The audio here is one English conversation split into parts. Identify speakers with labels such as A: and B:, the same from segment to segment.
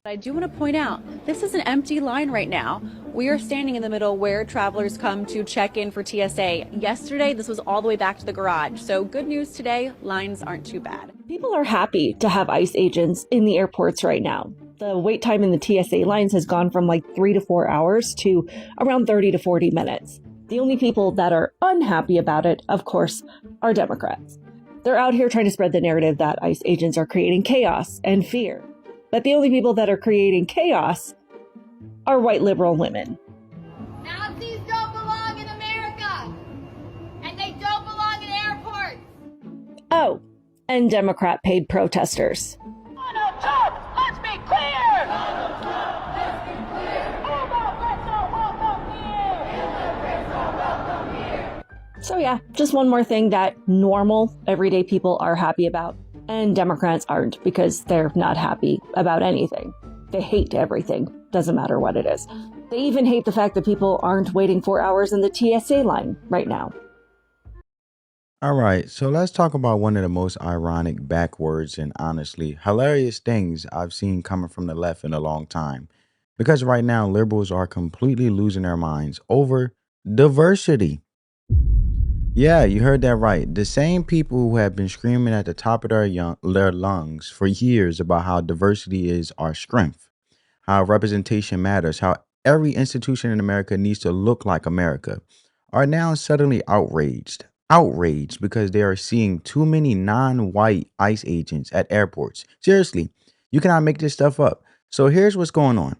A: I do want to point out, this is an empty line right now. We are standing in the middle where travelers come to check in for TSA. Yesterday, this was all the way back to the garage. So good news today, lines aren't too bad.
B: People are happy to have ICE agents in the airports right now. The wait time in the TSA lines has gone from like 3 to 4 hours to around 30 to 40 minutes. The only people that are unhappy about it, of course, are Democrats. They're out here trying to spread the narrative that ICE agents are creating chaos and fear. But the only people that are creating chaos are white liberal women.
C: Nazis don't belong in America, and they don't belong in airports.
B: Oh, and Democrat paid protesters.
D: Donald Trump, let's be clear!
C: Donald Trump, let's be clear!
D: Immigrants are welcome here!
C: Immigrants are welcome here!
B: So yeah, just one more thing that normal, everyday people are happy about. And Democrats aren't, because they're not happy about anything. They hate everything. Doesn't matter what it is. They even hate the fact that people aren't waiting 4 hours in the TSA line right now.
E: All right, so let's talk about one of the most ironic, backwards, and honestly hilarious things I've seen coming from the left in a long time. Because right now, liberals are completely losing their minds over diversity. Yeah, you heard that right. The same people who have been screaming at the top of their lungs for years about how diversity is our strength, how representation matters, how every institution in America needs to look like America, are now suddenly outraged. Outraged because they are seeing too many non-white ICE agents at airports. Seriously, you cannot make this stuff up. So here's what's going on.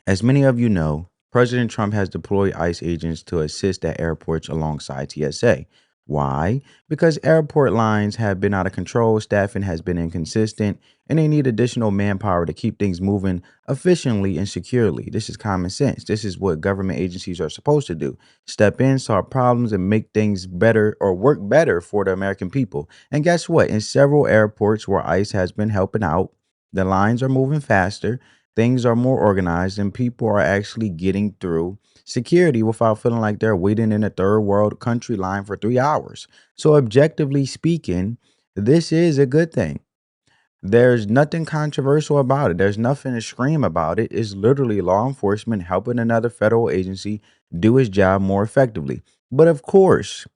E: As many of you know, President Trump has deployed ICE agents to assist at airports alongside TSA. Why? Because airport lines have been out of control, staffing has been inconsistent, and they need additional manpower to keep things moving efficiently and securely. This is common sense. This is what government agencies are supposed to do. Step in, solve problems, and make things better or work better for the American people. And guess what? In several airports where ICE has been helping out, the lines are moving faster. Things are more organized and people are actually getting through security without feeling like they're waiting in a third world country line for 3 hours. So objectively speaking, this is a good thing. There's nothing controversial about it. There's nothing to scream about it. It's literally law enforcement helping another federal agency do its job more effectively. But of course,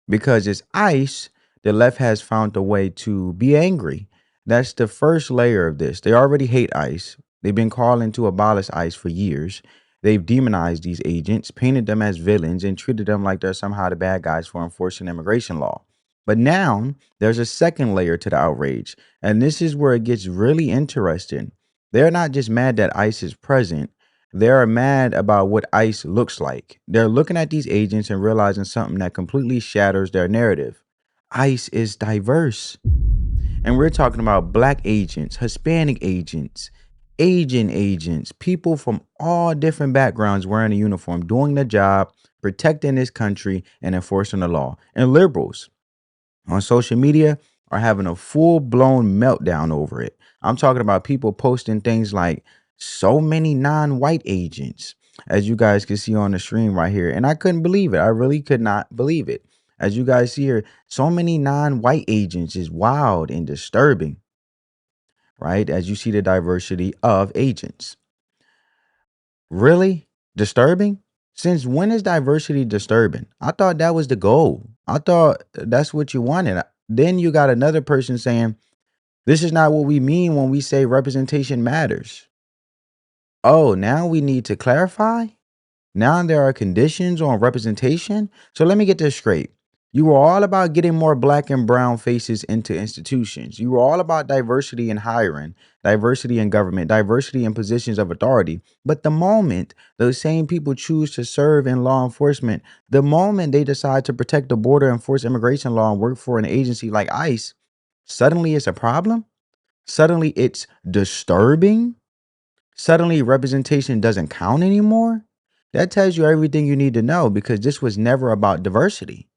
E: because it's ICE, the left has found a way to be angry. That's the first layer of this. They already hate ICE. They've been calling to abolish ICE for years. They've demonized these agents, painted them as villains, and treated them like they're somehow the bad guys for enforcing immigration law. But now there's a second layer to the outrage, and this is where it gets really interesting. They're not just mad that ICE is present. They're mad about what ICE looks like. They're looking at these agents and realizing something that completely shatters their narrative. ICE is diverse. And we're talking about Black agents, Hispanic agents, Asian agents, people from all different backgrounds wearing a uniform, doing the job, protecting this country and enforcing the law. And liberals on social media are having a full-blown meltdown over it. I'm talking about people posting things like so many non-white agents, as you guys can see on the stream right here. And I couldn't believe it. I really could not believe it. As you guys see here, so many non-white agents is wild and disturbing. Right? As you see the diversity of agents. Really? Disturbing? Since when is diversity disturbing? I thought that was the goal. I thought that's what you wanted. Then you got another person saying, this is not what we mean when we say representation matters. Oh, now we need to clarify? Now there are conditions on representation? So let me get this straight. You were all about getting more Black and brown faces into institutions. You were all about diversity in hiring, diversity in government, diversity in positions of authority. But the moment those same people choose to serve in law enforcement, the moment they decide to protect the border, enforce immigration law, and work for an agency like ICE, suddenly it's a problem. Suddenly it's disturbing. Suddenly representation doesn't count anymore. That tells you everything you need to know, because this was never about diversity.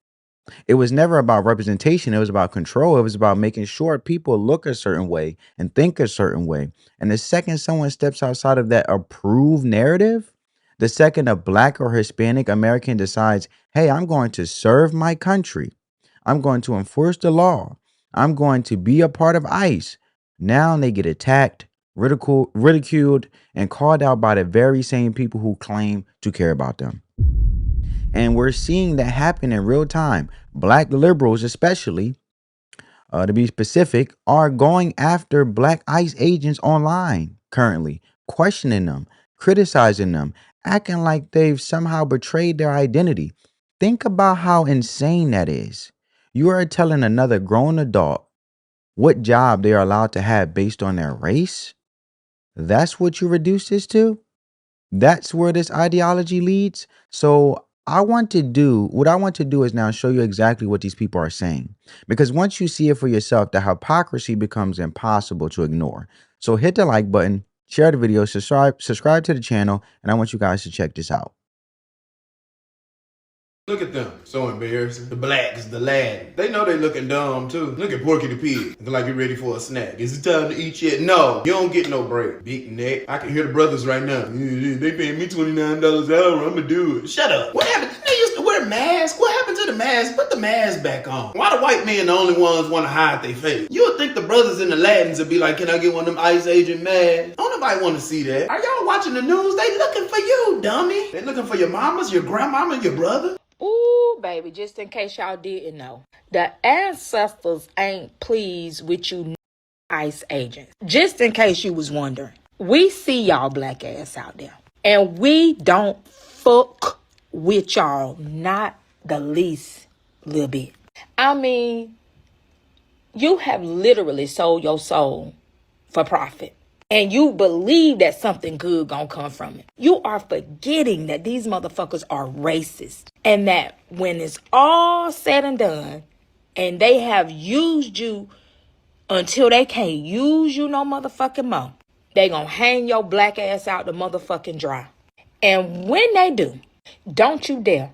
E: It was never about representation. It was about control. It was about making sure people look a certain way and think a certain way. And the second someone steps outside of that approved narrative, the second a Black or Hispanic American decides, hey, I'm going to serve my country, I'm going to enforce the law, I'm going to be a part of ICE, now they get attacked, ridiculed, and called out by the very same people who claim to care about them. And we're seeing that happen in real time. Black liberals, especially, to be specific, are going after black ICE agents online currently, questioning them, criticizing them, acting like they've somehow betrayed their identity. Think about how insane that is. You are telling another grown adult what job they are allowed to have based on their race? That's what you reduce this to? That's where this ideology leads. So what I want to do is now show you exactly what these people are saying. Because once you see it for yourself, the hypocrisy becomes impossible to ignore. So hit the like button, share the video, subscribe to the channel, and I want you guys to check this out.
F: Look at them. So embarrassing. The blacks, the lad. They know they looking dumb too. Look at Porky the Pig. Looking like you're ready for a snack. Is it time to eat yet? No. You don't get no break. Big neck. I can hear the brothers right now. They paying me $29 an hour. I'ma do it. Shut up. What happened? They used to wear masks. What happened to the mask? Put the mask back on. Why the white men the only ones want to hide their face? You would think the brothers and the Latins would be like, can I get one of them ICE agent masks? Don't nobody want to see that. Are y'all watching the news? They looking for you, dummy. They looking for your mamas, your grandmama, your brother.
G: Ooh, baby, just in case y'all didn't know. The ancestors ain't pleased with you ICE agents. Just in case you was wondering. We see y'all black ass out there. And we don't fuck with y'all. Not the least little bit. I mean, you have literally sold your soul for profit. And you believe that something good gonna come from it. You are forgetting that these motherfuckers are racist. And that when it's all said and done, and they have used you until they can't use you no motherfucking more, they gonna hang your black ass out the motherfucking dry. And when they do, don't you dare,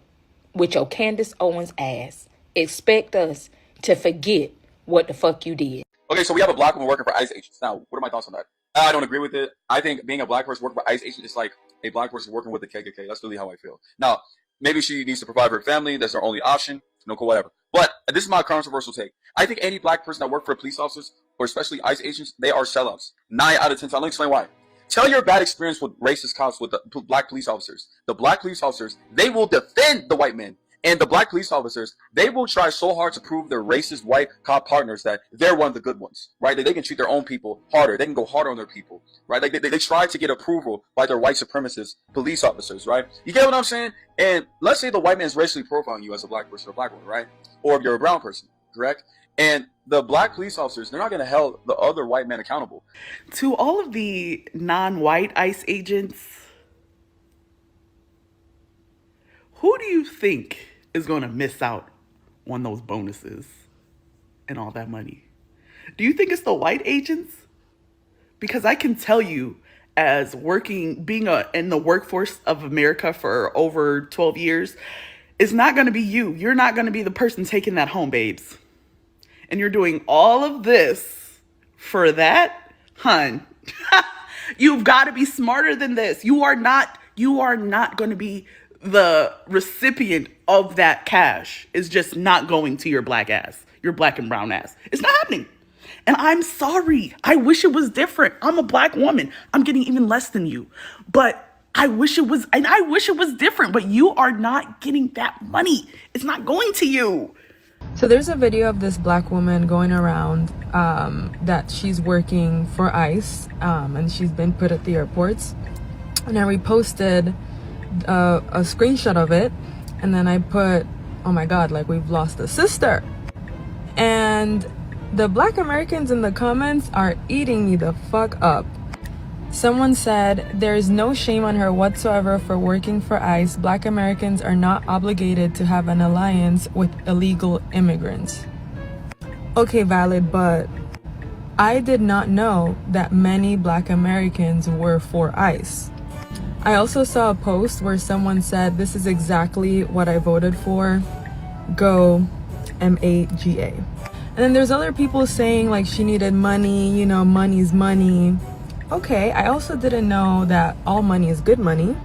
G: with your Candace Owens ass, expect us to forget what the fuck you did.
H: Okay, so we have a black woman working for ICE agents. Now, what are my thoughts on that? I don't agree with it. I think being a black person working for ICE agent is like a black person working with the KKK. That's really how I feel. Now, maybe she needs to provide for her family. That's her only option. No, cool, whatever. But this is my controversial take. I think any black person that works for police officers, or especially ICE agents, they are sellouts. 9 out of 10 times. Let me explain why. Tell your bad experience with racist cops, with the black police officers. The black police officers, they will defend the white men. And the black police officers, they will try so hard to prove their racist white cop partners that they're one of the good ones, right? That they can treat their own people harder. They can go harder on their people, right? Like they try to get approval by their white supremacist police officers, right? You get what I'm saying? And let's say the white man's racially profiling you as a black person or a black woman, right? Or if you're a brown person, correct? And the black police officers, they're not going to hold the other white man accountable.
I: To all of the non-white ICE agents, who do you think is going to miss out on those bonuses and all that money? Do you think it's the white agents? Because I can tell you, as being in the workforce of America for over 12 years, it's not going to be you. You're not going to be the person taking that home, babes. And you're doing all of this for that? Hun, you've got to be smarter than this. You are not going to be the recipient of that cash. Is just not going to your black ass, your black and brown ass. It's not happening. And I'm sorry. I wish it was different. I'm a black woman. I'm getting even less than you. But I wish it was different. But you are not getting that money. It's not going to you.
J: So there's a video of this black woman going around that she's working for ICE and she's been put at the airports. And I reposted a screenshot of it, and then I put, oh my god, like, we've lost a sister. And the black Americans in the comments are eating me the fuck up. Someone said, there is no shame on her whatsoever for working for ICE. Black Americans are not obligated to have an alliance with illegal immigrants. Okay, valid, but I did not know that many black Americans were for ICE. I also saw a post where someone said, this is exactly what I voted for. Go MAGA. And then there's other people saying like she needed money, you know, money's money. Okay, I also didn't know that all money is good money.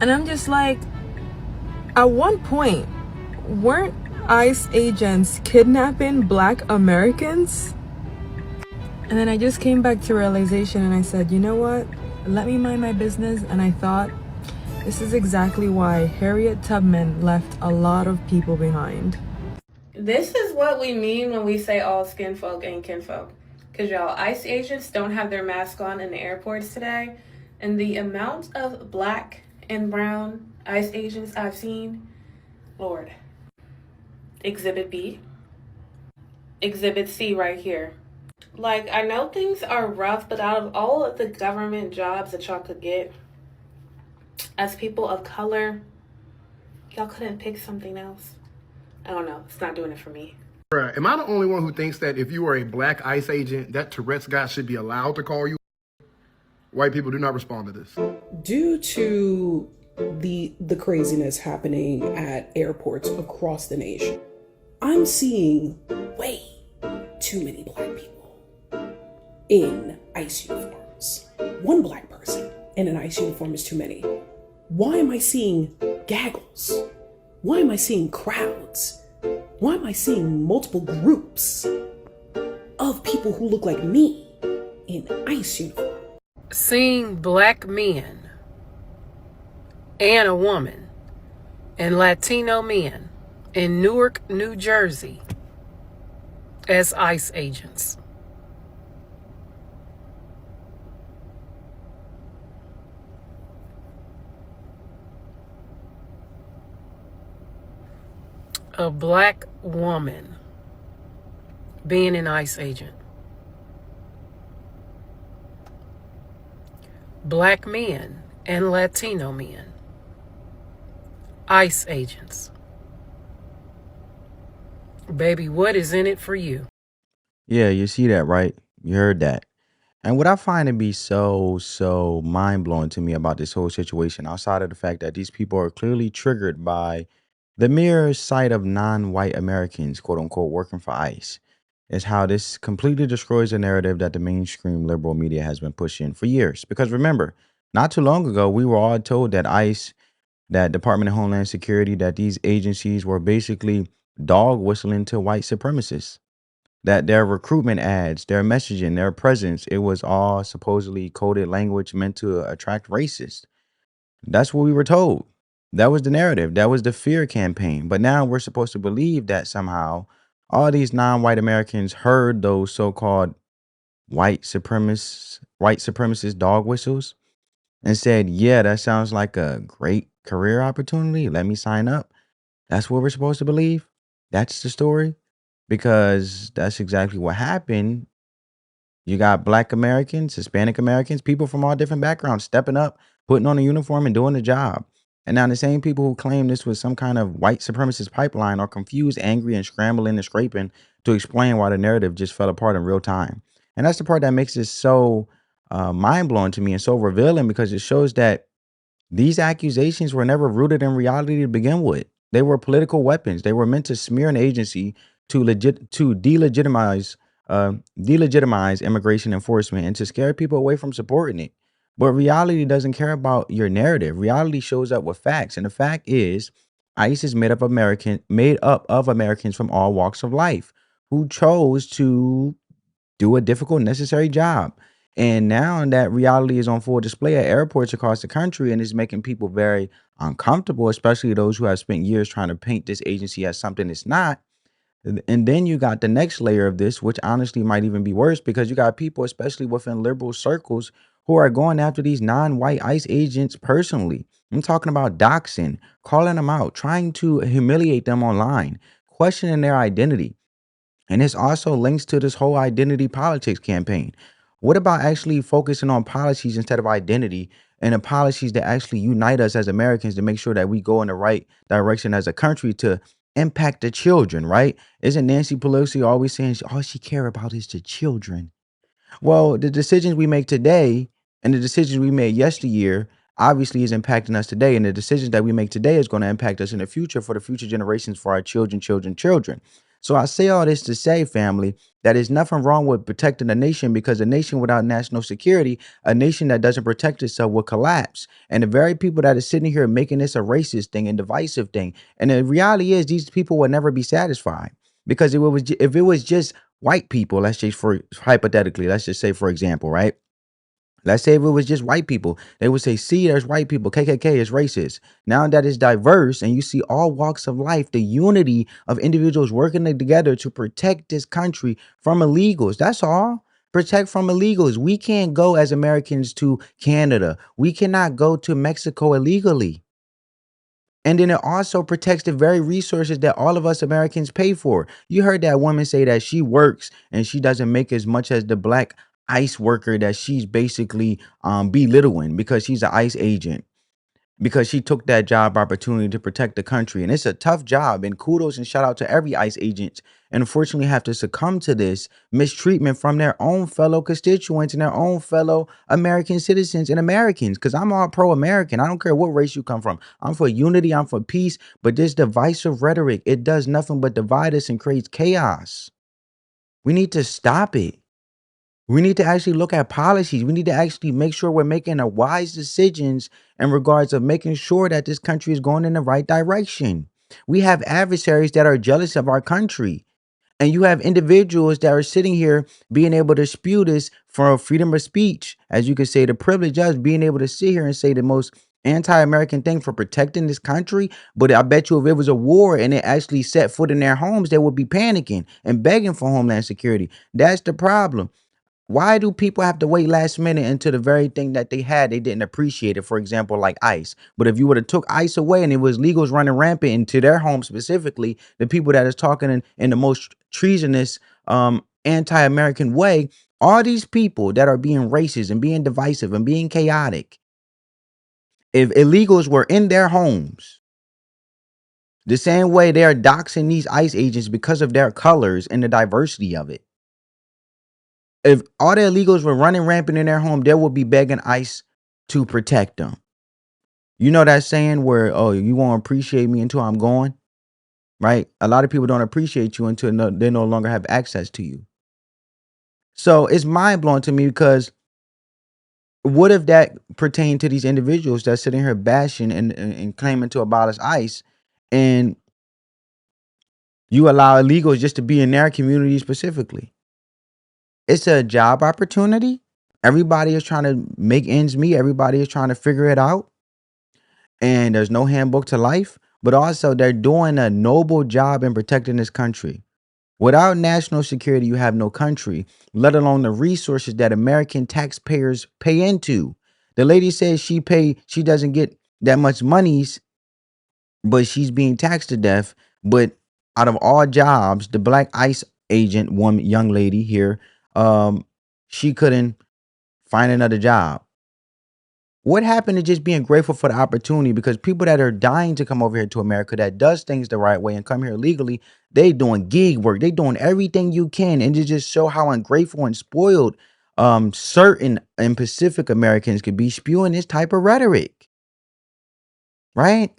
J: And I'm just like, at one point, weren't ICE agents kidnapping black Americans? And then I just came back to realization and I said, you know what? Let me mind my business. And I thought, this is exactly why Harriet Tubman left a lot of people behind. This is what we mean when we say all skin folk ain't kinfolk. Because y'all, ICE agents don't have their mask on in the airports today. And the amount of black and brown ICE agents I've seen, Lord. Exhibit B. Exhibit C right here. Like, I know things are rough, but out of all of the government jobs that y'all could get, as people of color, y'all couldn't pick something else. I don't know. It's not doing it for me.
F: Bruh, am I the only one who thinks that if you are a black ICE agent, that Tourette's guy should be allowed to call you? White people do not respond to this.
K: Due to the craziness happening at airports across the nation, I'm seeing way too many black people in ICE uniforms. One black person in an ICE uniform is too many. Why am I seeing gaggles? Why am I seeing crowds? Why am I seeing multiple groups of people who look like me in ICE uniforms?
L: Seeing black men and a woman and Latino men in Newark, New Jersey as ICE agents. A black woman being an ICE agent. Black men and Latino men, ICE agents. Baby, what is in it for you?
E: Yeah, you see that, right? You heard that. And what I find to be so mind blowing to me about this whole situation, outside of the fact that these people are clearly triggered by the mere sight of non-white Americans, quote unquote, working for ICE, is how this completely destroys the narrative that the mainstream liberal media has been pushing for years. Because remember, not too long ago, we were all told that ICE, that Department of Homeland Security, that these agencies were basically dog whistling to white supremacists, that their recruitment ads, their messaging, their presence, it was all supposedly coded language meant to attract racists. That's what we were told. That was the narrative. That was the fear campaign. But now we're supposed to believe that somehow all these non-white Americans heard those so-called white supremacist dog whistles and said, yeah, that sounds like a great career opportunity. Let me sign up. That's what we're supposed to believe. That's the story. Because that's exactly what happened. You got black Americans, Hispanic Americans, people from all different backgrounds stepping up, putting on a uniform and doing the job. And now the same people who claim this was some kind of white supremacist pipeline are confused, angry, and scrambling and scraping to explain why the narrative just fell apart in real time. And that's the part that makes this so mind-blowing to me and so revealing, because it shows that these accusations were never rooted in reality to begin with. They were political weapons. They were meant to smear an agency to delegitimize immigration enforcement and to scare people away from supporting it. But reality doesn't care about your narrative. Reality shows up with facts, and the fact is, ICE is made up of Americans from all walks of life who chose to do a difficult, necessary job. And now that reality is on full display at airports across the country and is making people very uncomfortable, especially those who have spent years trying to paint this agency as something it's not. And then you got the next layer of this, which honestly might even be worse, because you got people, especially within liberal circles, who are going after these non-white ICE agents personally. I'm talking about doxing, calling them out, trying to humiliate them online, questioning their identity. And this also links to this whole identity politics campaign. What about actually focusing on policies instead of identity, and the policies that actually unite us as Americans to make sure that we go in the right direction as a country to impact the children, right? Isn't Nancy Pelosi always saying all she care about is the children? Well, the decisions we make today and the decisions we made yesteryear obviously is impacting us today. And the decisions that we make today is going to impact us in the future for the future generations, for our children. So I say all this to say, family, that there's nothing wrong with protecting a nation, because a nation without national security, a nation that doesn't protect itself, will collapse. And the very people that are sitting here making this a racist thing and divisive thing. And the reality is these people will never be satisfied, because if it was just white people, let's just for hypothetically, let's just say, for example, right? Let's say if it was just white people, they would say, see, there's white people. KKK is racist. Now that it's diverse and you see all walks of life, the unity of individuals working together to protect this country from illegals. That's all. Protect from illegals. We can't go as Americans to Canada. We cannot go to Mexico illegally. And then it also protects the very resources that all of us Americans pay for. You heard that woman say that she works and she doesn't make as much as the black ICE worker that she's basically belittling because she's an ICE agent, because she took that job opportunity to protect the country. And it's a tough job. And kudos and shout out to every ICE agent. And unfortunately have to succumb to this mistreatment from their own fellow constituents and their own fellow American citizens and Americans. Because I'm all pro-American. I don't care what race you come from. I'm for unity. I'm for peace. But this divisive rhetoric, it does nothing but divide us and creates chaos. We need to stop it. We need to actually look at policies. We need to actually make sure we're making a wise decisions in regards of making sure that this country is going in the right direction. We have adversaries that are jealous of our country. And you have individuals that are sitting here being able to spew this for freedom of speech. As you could say, the privilege of being able to sit here and say the most anti-American thing for protecting this country. But I bet you if it was a war and it actually set foot in their homes, they would be panicking and begging for homeland security. That's the problem. Why do people have to wait last minute into the very thing that they had? They didn't appreciate it. For example, like ICE. But if you would have took ICE away and it was legals running rampant into their home specifically, the people that is talking in the most treasonous, anti-American way, all these people that are being racist and being divisive and being chaotic, if illegals were in their homes, the same way they are doxing these ICE agents because of their colors and the diversity of it. If all the illegals were running rampant in their home, they would be begging ICE to protect them. You know that saying where, oh, you won't appreciate me until I'm gone, right? A lot of people don't appreciate you until they no longer have access to you. So it's mind blowing to me because what if that pertained to these individuals that's sitting here bashing and claiming to abolish ICE, and you allow illegals just to be in their community specifically? It's a job opportunity. Everybody is trying to make ends meet. Everybody is trying to figure it out. And there's no handbook to life. But also, they're doing a noble job in protecting this country. Without national security, you have no country, let alone the resources that American taxpayers pay into. The lady says she doesn't get that much monies, but she's being taxed to death. But out of all jobs, the black ICE agent, young lady here, she couldn't find another job. What happened to just being grateful for the opportunity? Because people that are dying to come over here to America that does things the right way and come here legally, they doing gig work. They doing everything you can. And to just show how ungrateful and spoiled certain and Pacific Americans could be spewing this type of rhetoric. Right?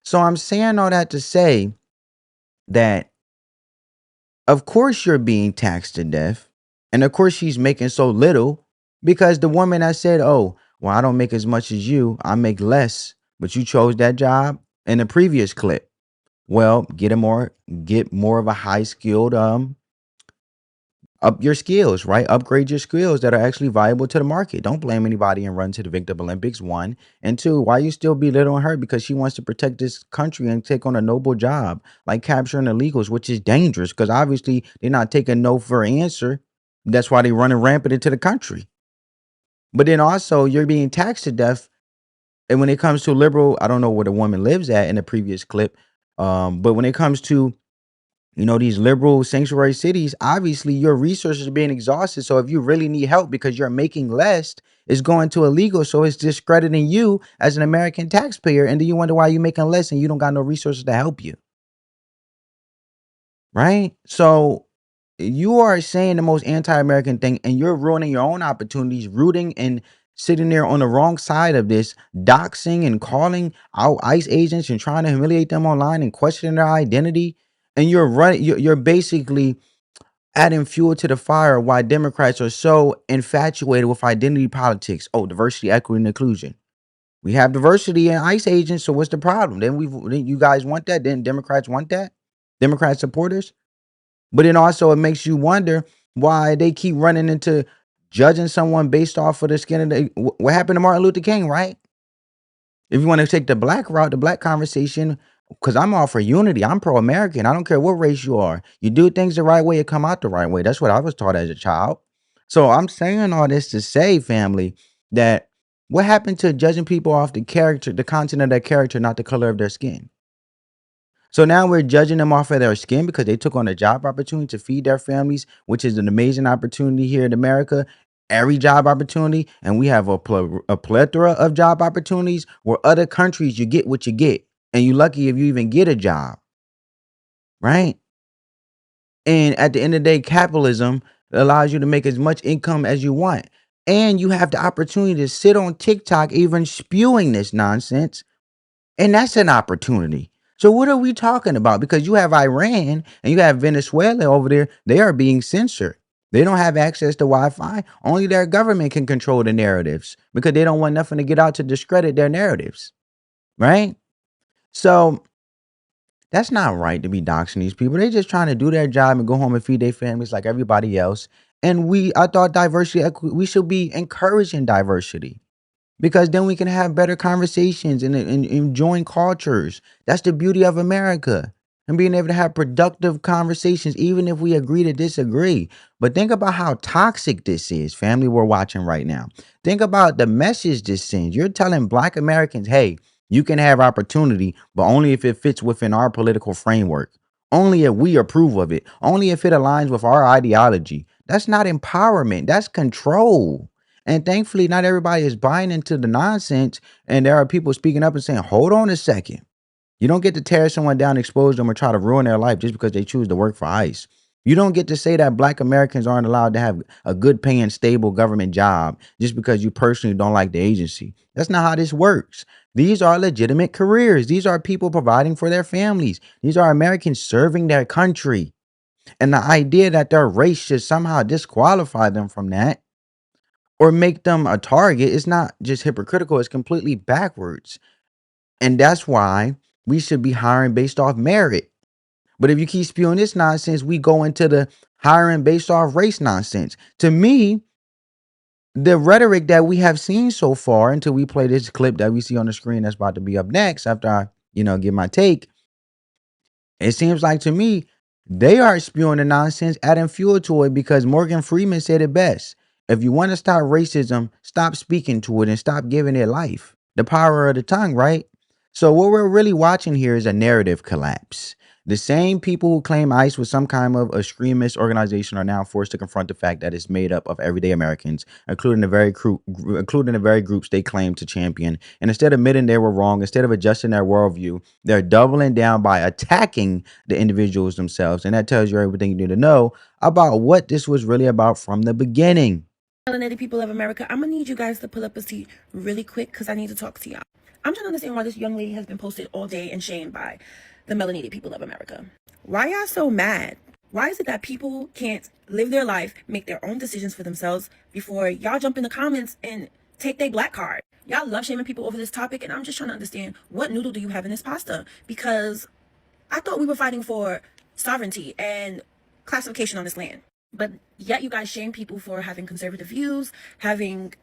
E: So I'm saying all that to say that of course you're being taxed to death. And of course she's making so little because the woman that said, oh, well, I don't make as much as you, I make less, but you chose that job in the previous clip. Well, get more of a high skilled, up your skills, right? Upgrade your skills that are actually viable to the market. Don't blame anybody and run to the Victim Olympics. 1 and 2, why you still belittling her? Because she wants to protect this country and take on a noble job like capturing illegals, which is dangerous because obviously they're not taking no for an answer. That's why they're running rampant into the country. But then also you're being taxed to death. And when it comes to liberal, I don't know where the woman lives at in the previous clip. But when it comes to these liberal sanctuary cities, obviously your resources are being exhausted. So if you really need help because you're making less, it's going to illegal. So it's discrediting you as an American taxpayer. And then you wonder why you're making less and you don't got no resources to help you. Right? So you are saying the most anti-American thing and you're ruining your own opportunities, rooting and sitting there on the wrong side of this, doxing and calling out ICE agents and trying to humiliate them online and questioning their identity. And you're basically adding fuel to the fire why Democrats are so infatuated with identity politics. Oh, diversity, equity, and inclusion. We have diversity in ICE agents, so what's the problem? Then you guys want that? Then Democrats want that? Democrat supporters? But then also it makes you wonder why they keep running into judging someone based off of the skin of what happened to Martin Luther King, right? If you want to take the black route, the black conversation, because I'm all for unity. I'm pro-American. I don't care what race you are. You do things the right way, you come out the right way. That's what I was taught as a child. So I'm saying all this to say, family, that what happened to judging people off the character, the content of their character, not the color of their skin? So now we're judging them off of their skin because they took on a job opportunity to feed their families, which is an amazing opportunity here in America. Every job opportunity, and we have a plethora of job opportunities where other countries you get what you get, and you're lucky if you even get a job, right? And at the end of the day, capitalism allows you to make as much income as you want, and you have the opportunity to sit on TikTok even spewing this nonsense. And that's an opportunity. So what are we talking about? Because you have Iran and you have Venezuela over there. They are being censored. They don't have access to Wi-Fi. Only their government can control the narratives because they don't want nothing to get out to discredit their narratives. Right? So that's not right to be doxing these people. They're just trying to do their job and go home and feed their families like everybody else. And I thought diversity, we should be encouraging diversity, because then we can have better conversations and join cultures. That's the beauty of America, and being able to have productive conversations, even if we agree to disagree. But think about how toxic this is, family, we're watching right now. Think about the message this sends. You're telling Black Americans, hey, you can have opportunity, but only if it fits within our political framework. Only if we approve of it. Only if it aligns with our ideology. That's not empowerment. That's control. And thankfully, not everybody is buying into the nonsense. And there are people speaking up and saying, hold on a second. You don't get to tear someone down, expose them, or try to ruin their life just because they choose to work for ICE. You don't get to say that Black Americans aren't allowed to have a good paying, stable government job just because you personally don't like the agency. That's not how this works. These are legitimate careers. These are people providing for their families. These are Americans serving their country. And the idea that their race should somehow disqualify them from that or make them a target is not just hypocritical, it's completely backwards. And that's why we should be hiring based off merit. But if you keep spewing this nonsense, we go into the hiring based off race nonsense. To me, the rhetoric that we have seen so far, until we play this clip that we see on the screen that's about to be up next after I, give my take, it seems like to me, they are spewing the nonsense, adding fuel to it, because Morgan Freeman said it best. If you want to stop racism, stop speaking to it and stop giving it life. The power of the tongue, right? So what we're really watching here is a narrative collapse. The same people who claim ICE was some kind of extremist organization are now forced to confront the fact that it's made up of everyday Americans, including the very groups they claim to champion. And instead of admitting they were wrong, instead of adjusting their worldview, they're doubling down by attacking the individuals themselves. And that tells you everything you need to know about what this was really about from the beginning.
M: Melanated people of America, I'm gonna need you guys to pull up a seat really quick because I need to talk to y'all. I'm trying to understand why this young lady has been posted all day and shamed by the melanated people of America. Why y'all so mad? Why is it that people can't live their life, make their own decisions for themselves before y'all jump in the comments and take their black card? Y'all love shaming people over this topic, and I'm just trying to understand, what noodle do you have in this pasta? Because I thought we were fighting for sovereignty and classification on this land. But yet you guys shame people for having conservative views, having,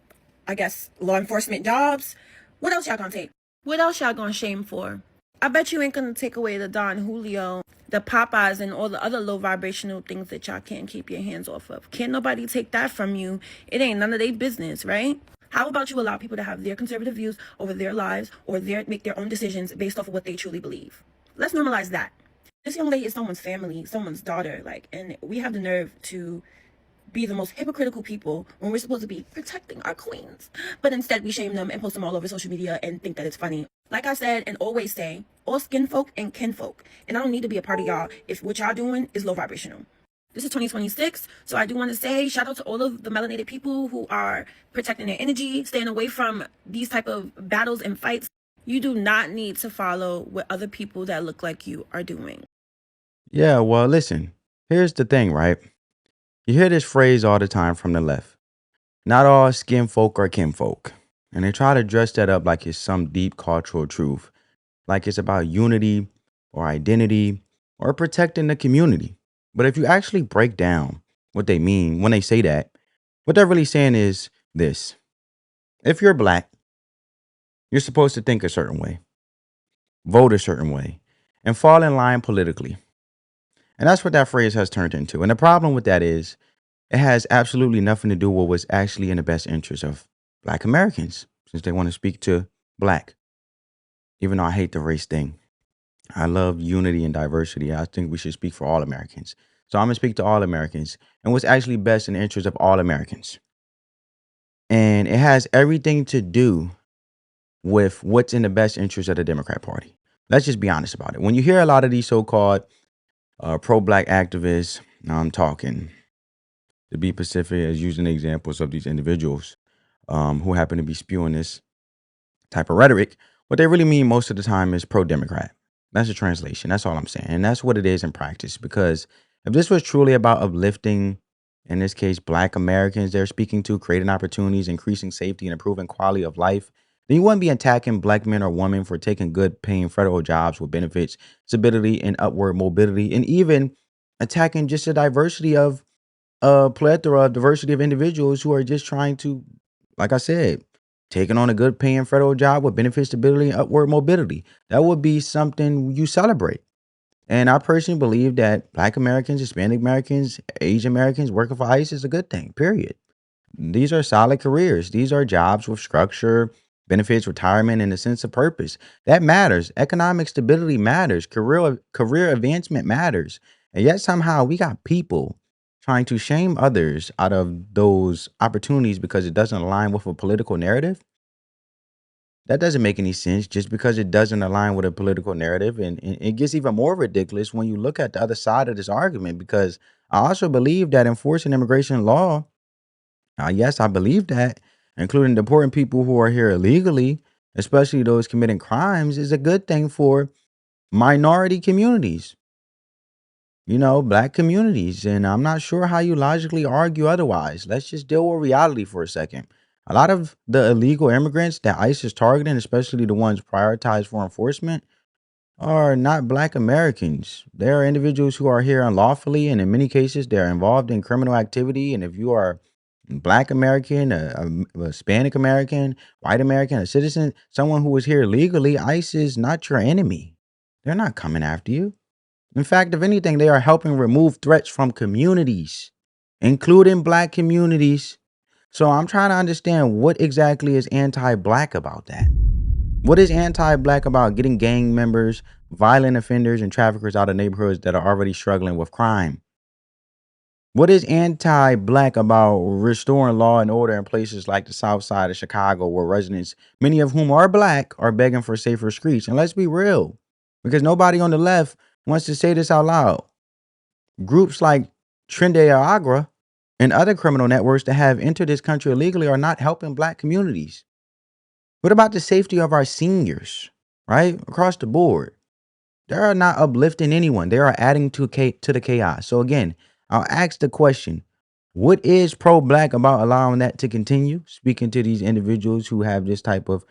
M: I guess, law enforcement jobs. What else y'all gonna take? What else y'all gonna shame for? I bet you ain't gonna take away the Don Julio, the Popeyes, and all the other low vibrational things that y'all can't keep your hands off of. Can't nobody take that from you. It ain't none of their business, right? How about you allow people to have their conservative views over their lives, or make their own decisions based off of what they truly believe? Let's normalize that. This young lady is someone's family, someone's daughter, and we have the nerve to be the most hypocritical people when we're supposed to be protecting our queens. But instead we shame them and post them all over social media and think that it's funny. Like I said and always say, all skin folk and kin folk. And I don't need to be a part of y'all if what y'all doing is low vibrational. This is 2026, so I do want to say shout out to all of the melanated people who are protecting their energy, staying away from these type of battles and fights. You do not need to follow what other people that look like you are doing.
E: Yeah, well, listen, here's the thing, right? You hear this phrase all the time from the left. Not all skin folk are kinfolk. And they try to dress that up like it's some deep cultural truth, like it's about unity or identity or protecting the community. But if you actually break down what they mean when they say that, what they're really saying is this: if you're black, you're supposed to think a certain way, vote a certain way, and fall in line politically. And that's what that phrase has turned into. And the problem with that is it has absolutely nothing to do with what's actually in the best interest of black Americans, since they want to speak to black. Even though I hate the race thing, I love unity and diversity. I think we should speak for all Americans. So I'm going to speak to all Americans and what's actually best in the interest of all Americans. And it has everything to do with what's in the best interest of the Democrat Party. Let's just be honest about it. When you hear a lot of these so-called pro-black activists, now I'm talking to be specific as using examples of these individuals who happen to be spewing this type of rhetoric, what they really mean most of the time is pro-Democrat. That's a translation. That's all I'm saying. And that's what it is in practice. Because if this was truly about uplifting, in this case, black Americans they're speaking to, creating opportunities, increasing safety, and improving quality of life, then you wouldn't be attacking black men or women for taking good paying federal jobs with benefits, stability, and upward mobility, and even attacking just the diversity of plethora of diversity of individuals who are just trying to, like I said, taking on a good paying federal job with benefit stability and upward mobility. That would be something you celebrate. And I personally believe that black Americans, Hispanic Americans, Asian Americans working for ICE is a good thing, period. These are solid careers. These are jobs with structure, benefits, retirement, and a sense of purpose. That matters. Economic stability matters. Career advancement matters. And yet somehow we got people trying to shame others out of those opportunities because it doesn't align with a political narrative. That doesn't make any sense just because it doesn't align with a political narrative. And it gets even more ridiculous when you look at the other side of this argument, because I also believe that enforcing immigration law, yes, I believe that, including deporting people who are here illegally, especially those committing crimes, is a good thing for minority communities, black communities. And I'm not sure how you logically argue otherwise. Let's just deal with reality for a second. A lot of the illegal immigrants that ICE is targeting, especially the ones prioritized for enforcement, are not black Americans. They are individuals who are here unlawfully, and in many cases, they're involved in criminal activity. And if you are black American, a Hispanic American, white American, a citizen, someone who is here legally, ICE is not your enemy. They're not coming after you. In fact, if anything, they are helping remove threats from communities, including black communities. So I'm trying to understand what exactly is anti-black about that. What is anti-black about getting gang members, violent offenders, and traffickers out of neighborhoods that are already struggling with crime? What is anti-black about restoring law and order in places like the South Side of Chicago, where residents, many of whom are black, are begging for safer streets? And let's be real, because nobody on the left wants to say this out loud. Groups like Trinde Agra and other criminal networks that have entered this country illegally are not helping black communities. What about the safety of our seniors, right? Across the board. They are not uplifting anyone. They are adding to the chaos. So again, I'll ask the question, what is pro-black about allowing that to continue? Speaking to these individuals who have this type of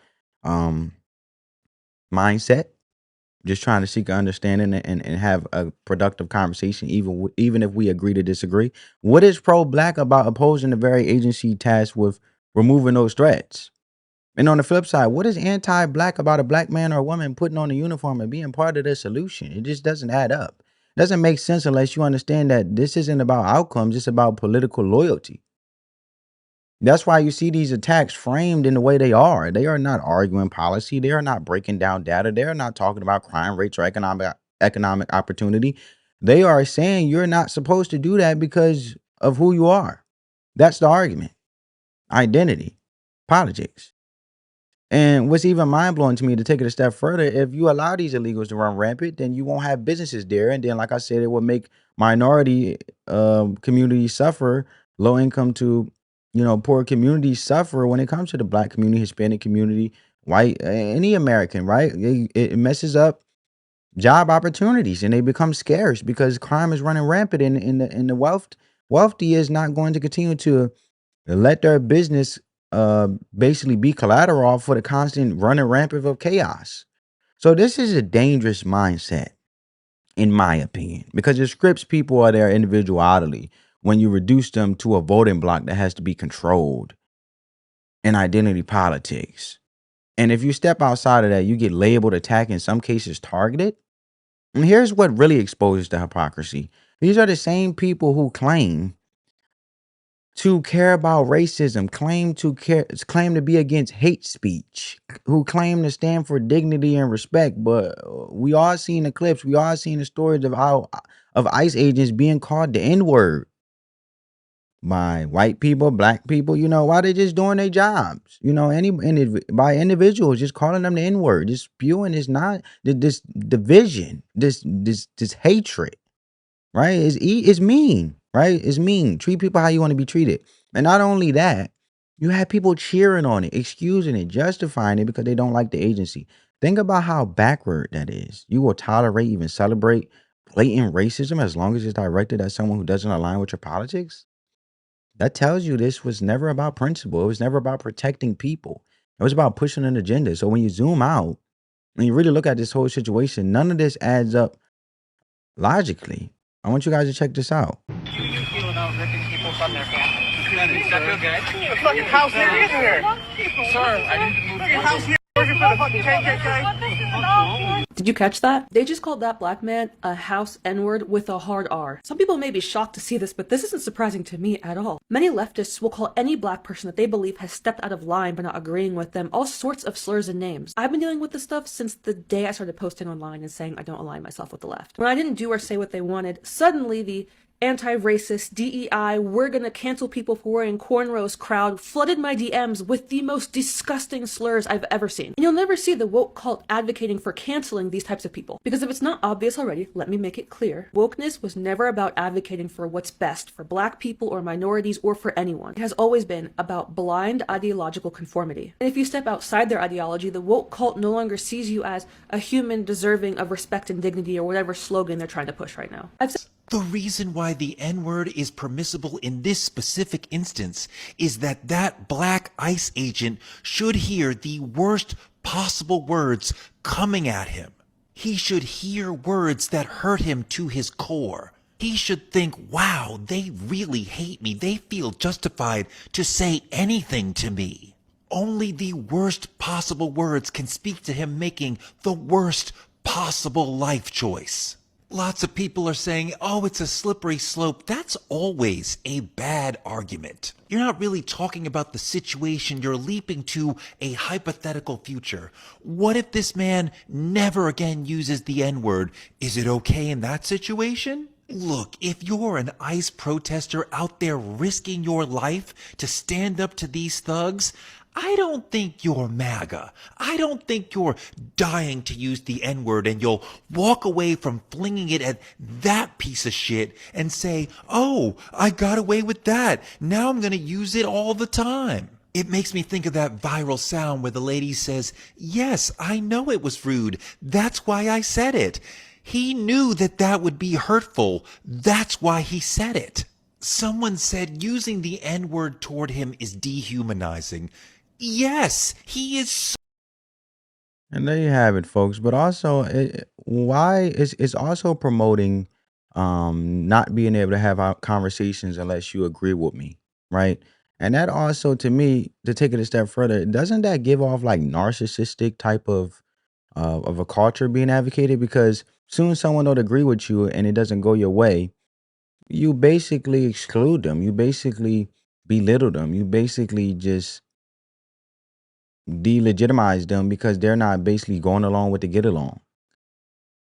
E: mindset, just trying to seek an understanding and have a productive conversation, even if we agree to disagree. What is pro-black about opposing the very agency tasked with removing those threats? And on the flip side, what is anti-black about a black man or woman putting on a uniform and being part of the solution? It just doesn't add up. It doesn't make sense unless you understand that this isn't about outcomes, it's about political loyalty. That's why you see these attacks framed in the way they are. They are not arguing policy. They are not breaking down data. They are not talking about crime rates or economic opportunity. They are saying you're not supposed to do that because of who you are. That's the argument. Identity, politics. And what's even mind-blowing to me, to take it a step further, if you allow these illegals to run rampant, then you won't have businesses there. And then, like I said, it will make minority communities suffer, low income to, poor communities suffer when it comes to the black community, Hispanic community, white, any American, right? It messes up job opportunities and they become scarce because crime is running rampant and the wealthy is not going to continue to let their business basically be collateral for the constant running rampant of chaos. So this is a dangerous mindset. in my opinion, because it strips people of their individuality when you reduce them to a voting block that has to be controlled in identity politics. And if you step outside of that, you get labeled, attacked, in some cases targeted. And here's what really exposes the hypocrisy. These are the same people who claim to care about racism, claim to be against hate speech, who claim to stand for dignity and respect. But we all seen the clips, we all seen the stories of ICE agents being called the N-word by white people, black people. Why they just doing their jobs? By individuals just calling them the N-word, just spewing this division, this hatred. Right? It's mean, right? It's mean. Treat people how you want to be treated. And not only that, you have people cheering on it, excusing it, justifying it because they don't like the agency. Think about how backward that is. You will tolerate, even celebrate blatant racism as long as it's directed at someone who doesn't align with your politics. That tells you this was never about principle. It was never about protecting people. It was about pushing an agenda. So when you zoom out and you really look at this whole situation, none of this adds up logically. I want you guys to check this out.
D: You feel about ripping people from their families. Does that feel good? The fucking house here is here. Sir, I need to move your house here. Working for the fucking KKK.
J: Did you catch that? They just called that black man a house N-word with a hard R. Some people may be shocked to see this, but this isn't surprising to me at all. Many leftists will call any black person that they believe has stepped out of line by not agreeing with them all sorts of slurs and names. I've been dealing with this stuff since the day I started posting online and saying I don't align myself with the left. When I didn't do or say what they wanted, suddenly the anti-racist, DEI, we're gonna cancel people for wearing cornrows crowd flooded my DMs with the most disgusting slurs I've ever seen. And you'll never see the woke cult advocating for canceling these types of people. Because if it's not obvious already, let me make it clear. Wokeness was never about advocating for what's best for black people or minorities or for anyone. It has always been about blind ideological conformity. And if you step outside their ideology, the woke cult no longer sees you as a human deserving of respect and dignity or whatever slogan they're trying to push right now.
N: The reason why the N-word is permissible in this specific instance is that black ICE agent should hear the worst possible words coming at him. He should hear words that hurt him to his core. He should think, wow, they really hate me. They feel justified to say anything to me. Only the worst possible words can speak to him making the worst possible life choice. Lots of people are saying, oh, it's a slippery slope. That's always a bad argument. You're not really talking about the situation. You're leaping to a hypothetical future. What if this man never again uses the N-word? Is it okay in that situation? Look, if you're an ICE protester out there risking your life to stand up to these thugs, I don't think you're MAGA. I don't think you're dying to use the N-word and you'll walk away from flinging it at that piece of shit and say, oh, I got away with that. Now I'm going to use it all the time. It makes me think of that viral sound where the lady says, yes, I know it was rude. That's why I said it. He knew that would be hurtful. That's why he said it. Someone said using the N-word toward him is dehumanizing. Yes, he is.
E: And there you have it, folks. But also, it's also promoting not being able to have conversations unless you agree with me, right? And that also, to me, to take it a step further, doesn't that give off like narcissistic type of a culture being advocated? Because soon someone don't agree with you and it doesn't go your way, you basically exclude them. You basically belittle them. You basically just delegitimize them because they're not basically going along with the get along.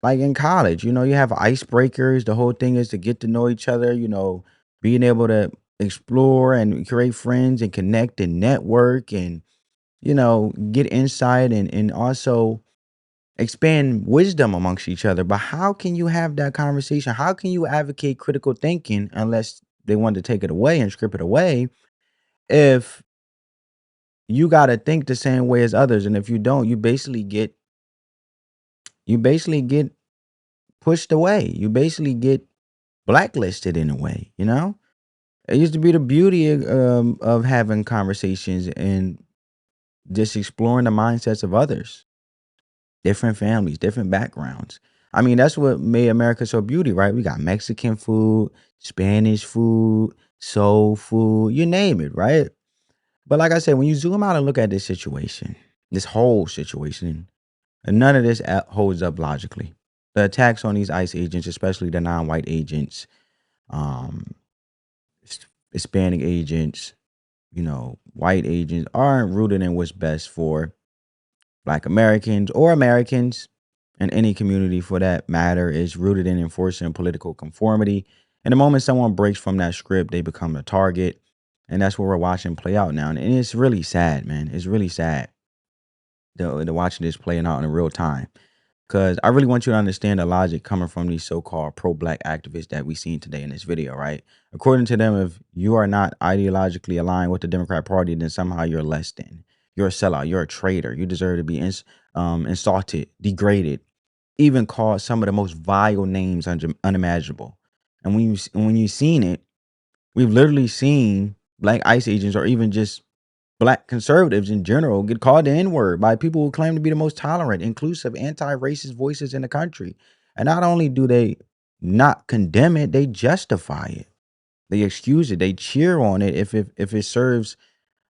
E: Like in college, you have icebreakers. The whole thing is to get to know each other, being able to explore and create friends and connect and network and, get insight and also expand wisdom amongst each other. But how can you have that conversation? How can you advocate critical thinking unless they want to take it away and strip it away if you got to think the same way as others? And if you don't, you basically get pushed away. You basically get blacklisted in a way, It used to be the beauty of having conversations and just exploring the mindsets of others, different families, different backgrounds. I mean, that's what made America so beauty, right? We got Mexican food, Spanish food, soul food, you name it, right? But like I said, when you zoom out and look at this situation, this whole situation, and none of this holds up logically. The attacks on these ICE agents, especially the non-white agents, um, Hispanic agents, white agents, aren't rooted in what's best for Black Americans or Americans in any community for that matter. Is rooted in enforcing political conformity. And the moment someone breaks from that script, they become a target. And that's what we're watching play out now. And it's really sad, man. It's really sad to watching this playing out in real time. Because I really want you to understand the logic coming from these so-called pro-Black activists that we seen today in this video, right? According to them, if you are not ideologically aligned with the Democrat Party, then somehow you're less than. You're a sellout. You're a traitor. You deserve to be insulted, degraded, even called some of the most vile names unimaginable. And when you've seen it, we've literally seen Black ICE agents, or even just Black conservatives in general, get called the N-word by people who claim to be the most tolerant, inclusive, anti-racist voices in the country. And not only do they not condemn it, they justify it. They excuse it. They cheer on it if it serves.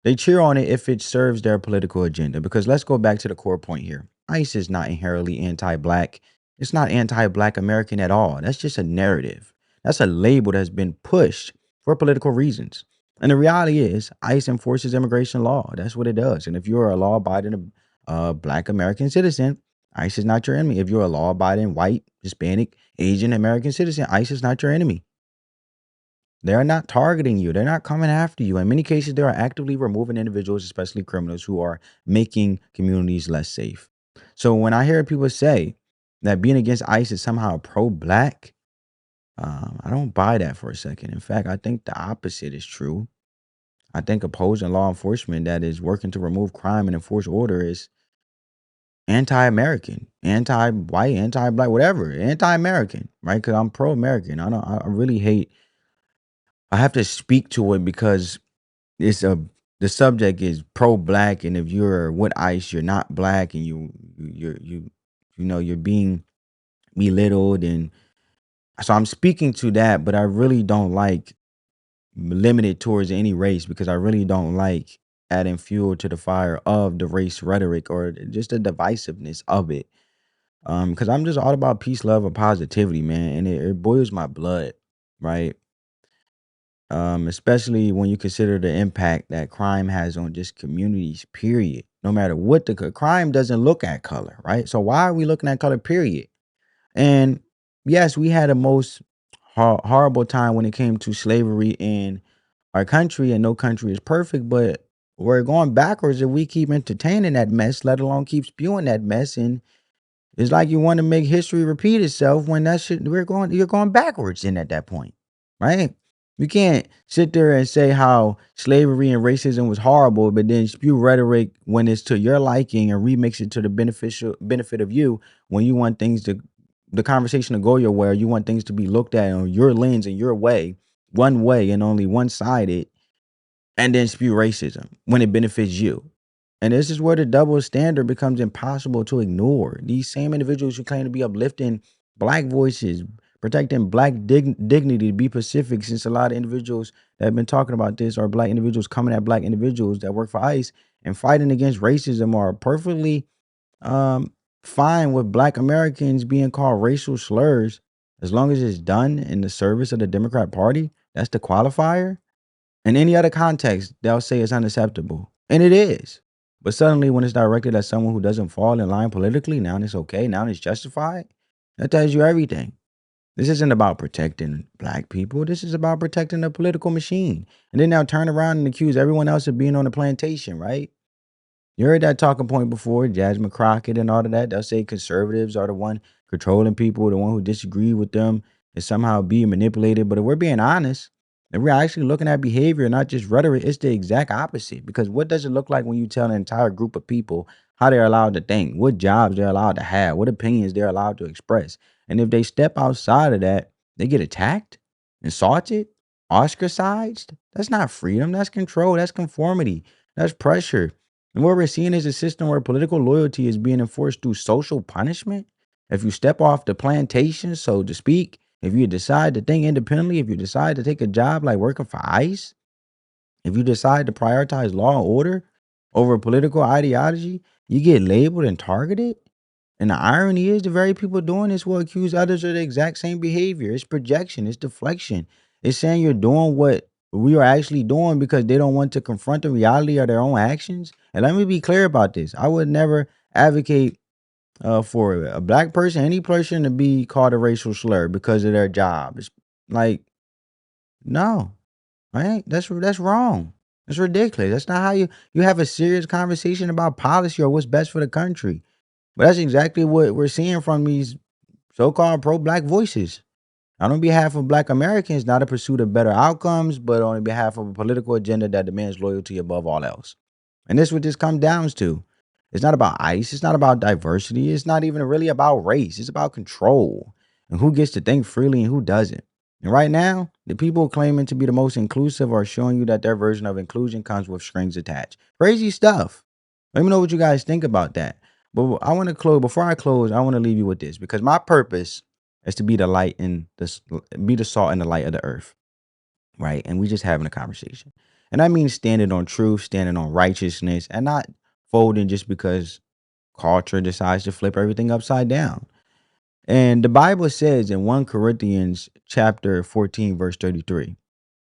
E: They cheer on it if it serves their political agenda. Because let's go back to the core point here. ICE is not inherently anti-Black. It's not anti-Black American at all. That's just a narrative. That's a label that's been pushed for political reasons. And the reality is, ICE enforces immigration law. That's what it does. And if you're a law-abiding Black American citizen, ICE is not your enemy. If you're a law-abiding white, Hispanic, Asian American citizen, ICE is not your enemy. They're not targeting you. They're not coming after you. In many cases, they are actively removing individuals, especially criminals, who are making communities less safe. So when I hear people say that being against ICE is somehow pro-Black, I don't buy that for a second. In fact, I think the opposite is true. I think opposing law enforcement that is working to remove crime and enforce order is anti-American, anti-white, anti-Black, whatever, anti-American, right? Because I'm pro-American. I really hate. I have to speak to it because the subject is pro-Black, and if you're with ICE, you're not Black, and you're being belittled, and so I'm speaking to that. But I really don't like limited towards any race, because I really don't like adding fuel to the fire of the race rhetoric or just the divisiveness of it. Because I'm just all about peace, love, and positivity, man, and it boils my blood, right? Especially when you consider the impact that crime has on just communities, period. No matter what crime doesn't look at color, right? So why are we looking at color, period? And yes, we had a most horrible time when it came to slavery in our country, and no country is perfect, but we're going backwards if we keep entertaining that mess, let alone keep spewing that mess. And it's like you want to make history repeat itself when that shit you're going backwards in at that point, right? You can't sit there and say how slavery and racism was horrible, but then spew rhetoric when it's to your liking and remix it to the benefit of you, when you want the conversation to go your way, or you want things to be looked at on your lens and your way, one way and only one-sided, and then spew racism when it benefits you. And this is where the double standard becomes impossible to ignore. These same individuals who claim to be uplifting Black voices, protecting Black dignity, to be Pacific, since a lot of individuals that have been talking about this are Black individuals coming at Black individuals that work for ICE and fighting against racism, are perfectly fine with Black Americans being called racial slurs, as long as it's done in the service of the Democrat Party. That's the qualifier. In any other context, they'll say it's unacceptable. And it is. But suddenly when it's directed at someone who doesn't fall in line politically, now it's okay, now it's justified. That tells you everything. This isn't about protecting Black people. This is about protecting the political machine. And then they'll turn around and accuse everyone else of being on the plantation, right? You heard that talking point before, Jasmine Crockett and all of that. They'll say conservatives are the one controlling people, the one who disagree with them is somehow being manipulated. But if we're being honest, if we're actually looking at behavior, not just rhetoric, it's the exact opposite. Because what does it look like when you tell an entire group of people how they're allowed to think, what jobs they're allowed to have, what opinions they're allowed to express? And if they step outside of that, they get attacked, insulted, ostracized. That's not freedom. That's control. That's conformity. That's pressure. And what we're seeing is a system where political loyalty is being enforced through social punishment. If you step off the plantation, so to speak, if you decide to think independently, if you decide to take a job like working for ICE, if you decide to prioritize law and order over political ideology, you get labeled and targeted. And the irony is the very people doing this will accuse others of the exact same behavior. It's projection, it's deflection. It's saying you're doing what we are actually doing because they don't want to confront the reality of their own actions. And let me be clear about this. I would never advocate for a black person, any person, to be called a racial slur because of their job. It's like, no, right? That's wrong. That's ridiculous. That's not how you have a serious conversation about policy or what's best for the country. But that's exactly what we're seeing from these so-called pro-black voices. Not on behalf of black Americans, not a pursuit of better outcomes, but on behalf of a political agenda that demands loyalty above all else. And this is what this comes down to. It's not about ICE. It's not about diversity. It's not even really about race. It's about control and who gets to think freely and who doesn't. And right now, the people claiming to be the most inclusive are showing you that their version of inclusion comes with strings attached. Crazy stuff. Let me know what you guys think about that. But I want to close. Before I close, I want to leave you with this, because my purpose is to be the light and be the salt and the light of the earth, right? And we just having a conversation, and that means standing on truth, standing on righteousness, and not folding just because culture decides to flip everything upside down. And the Bible says in 1 Corinthians chapter 14, verse 33,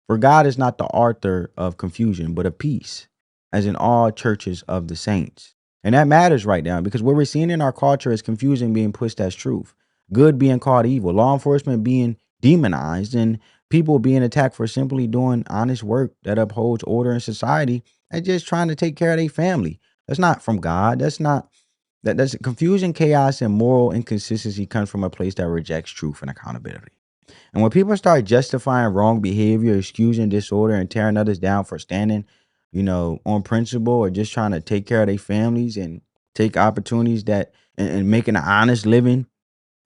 E: for God is not the author of confusion, but of peace, as in all churches of the saints. And that matters right now, because what we're seeing in our culture is confusion being pushed as truth, good being called evil, law enforcement being demonized, and people being attacked for simply doing honest work that upholds order in society and just trying to take care of their family. That's not from God. That's confusion, chaos, and moral inconsistency comes from a place that rejects truth and accountability. And when people start justifying wrong behavior, excusing disorder, and tearing others down for standing, on principle, or just trying to take care of their families and take opportunities and making an honest living,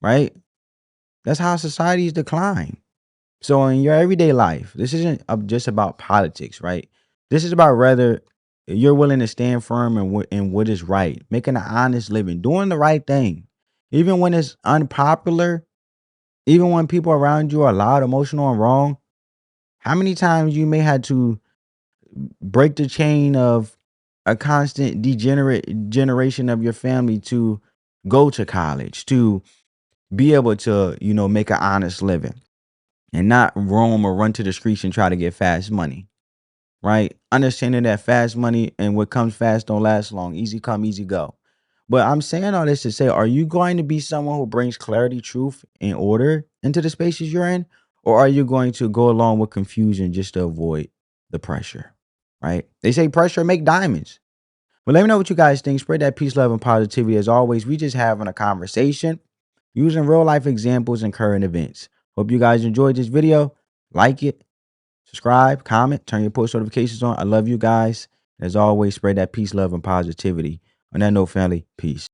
E: right? That's how societies decline. So in your everyday life, this isn't just about politics, right? This is about whether you're willing to stand firm in what is right, making an honest living, doing the right thing, even when it's unpopular, even when people around you are loud, emotional, and wrong. How many times you may have to break the chain of a constant degenerate generation of your family to go to college, to be able to, make an honest living and not roam or run to the streets and try to get fast money, right? Understanding that fast money and what comes fast don't last long. Easy come, easy go. But I'm saying all this to say, are you going to be someone who brings clarity, truth, and order into the spaces you're in? Or are you going to go along with confusion just to avoid the pressure, right? They say pressure make diamonds. But let me know what you guys think. Spread that peace, love, and positivity. As always, we just having a conversation using real life examples and current events. Hope you guys enjoyed this video. Like it, subscribe, comment, turn your post notifications on. I love you guys. As always, spread that peace, love, and positivity. On that note, family, peace.